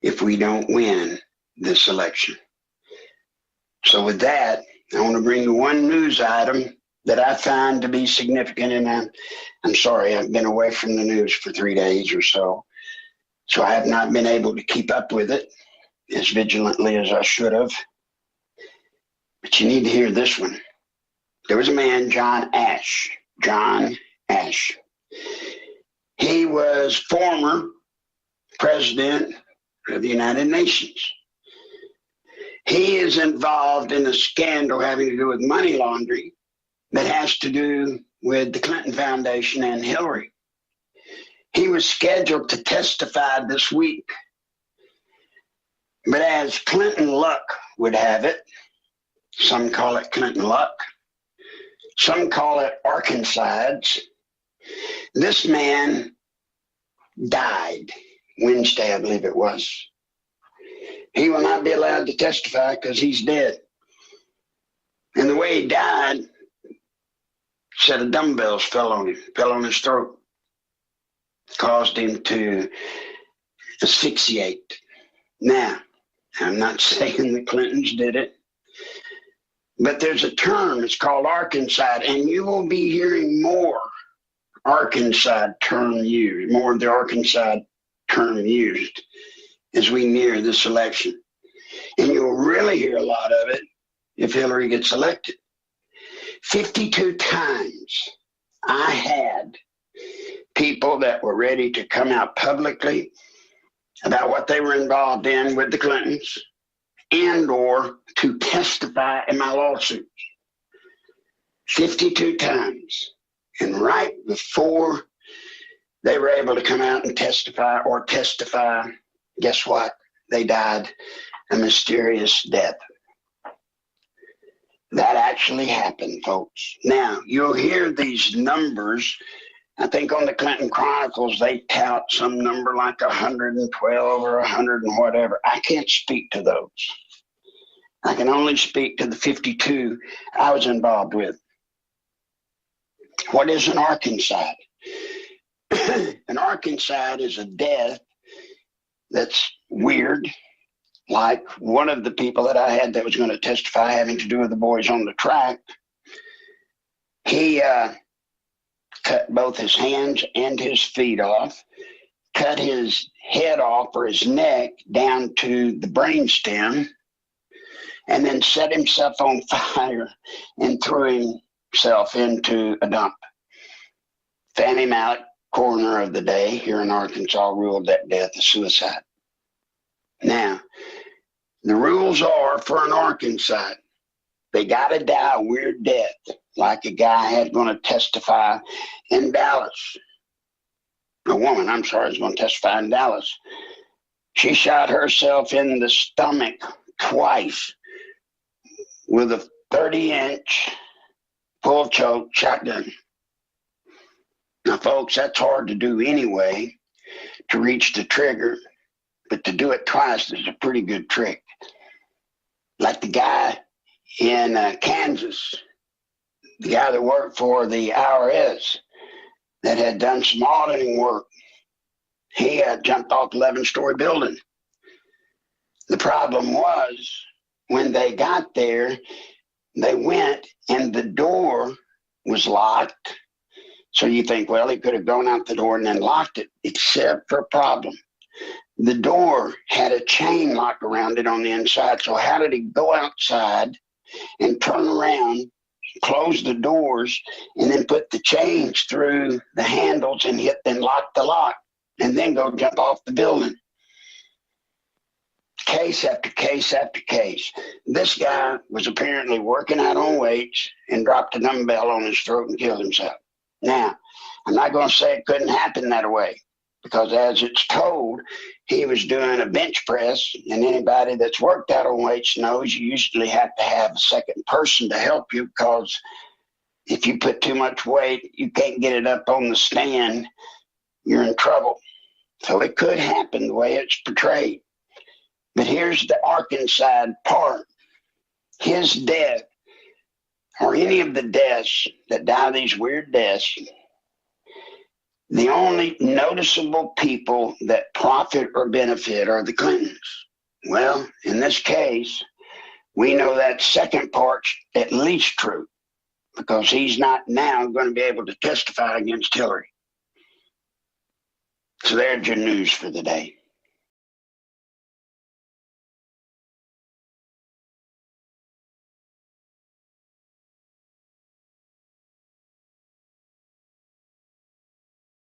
if we don't win this election. So with that, I want to bring you one news item that I find to be significant, and I'm sorry, I've been away from the news for 3 days or so I have not been able to keep up with it as vigilantly as I should have. But you need to hear this one. There was a man, John Ash. He was former president of the United Nations. He is involved in a scandal having to do with money laundering that has to do with the Clinton Foundation and Hillary. He was scheduled to testify this week. But as Clinton luck would have it, some call it Clinton luck, some call it Arkancides, this man died Wednesday, I believe it was. He will not be allowed to testify because he's dead. And the way he died, a set of dumbbells fell on his throat, caused him to asphyxiate. Now, I'm not saying the Clintons did it, but there's a term, it's called Arkancide, and you will be hearing more Arkancide term used, more of the Arkancide term used as we near this election. And you'll really hear a lot of it if Hillary gets elected. 52 times I had people that were ready to come out publicly about what they were involved in with the Clintons and or to testify in my lawsuits. 52 times. And right before they were able to come out and testify, guess what? They died a mysterious death. That actually happened, folks. Now, you'll hear these numbers. I think on the Clinton Chronicles, they tout some number like 112 or 100 and whatever. I can't speak to those. I can only speak to the 52 I was involved with. What is an Arkancide? An Arkancide is a death that's weird, like one of the people that I had that was going to testify having to do with the boys on the track. He cut both his hands and his feet off, cut his head off or his neck down to the brainstem, and then set himself on fire and threw himself into a dump. Fannie Malik, coroner of the day here in Arkansas, ruled that death a suicide. Now, the rules are for an Arkancide, they got to die a weird death, like a guy had going to testify in Dallas. A woman, I'm sorry, is going to testify in Dallas. She shot herself in the stomach twice with a 30-inch full choke shotgun. Now, folks, that's hard to do anyway, to reach the trigger, but to do it twice is a pretty good trick. Like the guy in Kansas, the guy that worked for the IRS that had done some auditing work, he had jumped off 11-story building. The problem was when they got there, they went and the door was locked. So you think, well, he could have gone out the door and then locked it, except for a problem. The door had a chain lock around it on the inside. So how did he go outside and turn around, close the doors, and then put the chains through the handles and then lock the lock, and then go jump off the building? Case after case after case. This guy was apparently working out on weights and dropped a dumbbell on his throat and killed himself. Now, I'm not going to say it couldn't happen that way, because as it's told, he was doing a bench press, and anybody that's worked out on weights knows you usually have to have a second person to help you, because if you put too much weight, you can't get it up on the stand, you're in trouble. So it could happen the way it's portrayed. But here's the Arkancide part. His death, or any of the deaths that die these weird deaths, The only noticeable people that profit or benefit are the Clintons. Well, in this case, we know that second part's at least true, because he's not now going to be able to testify against Hillary. So there's your news for the day.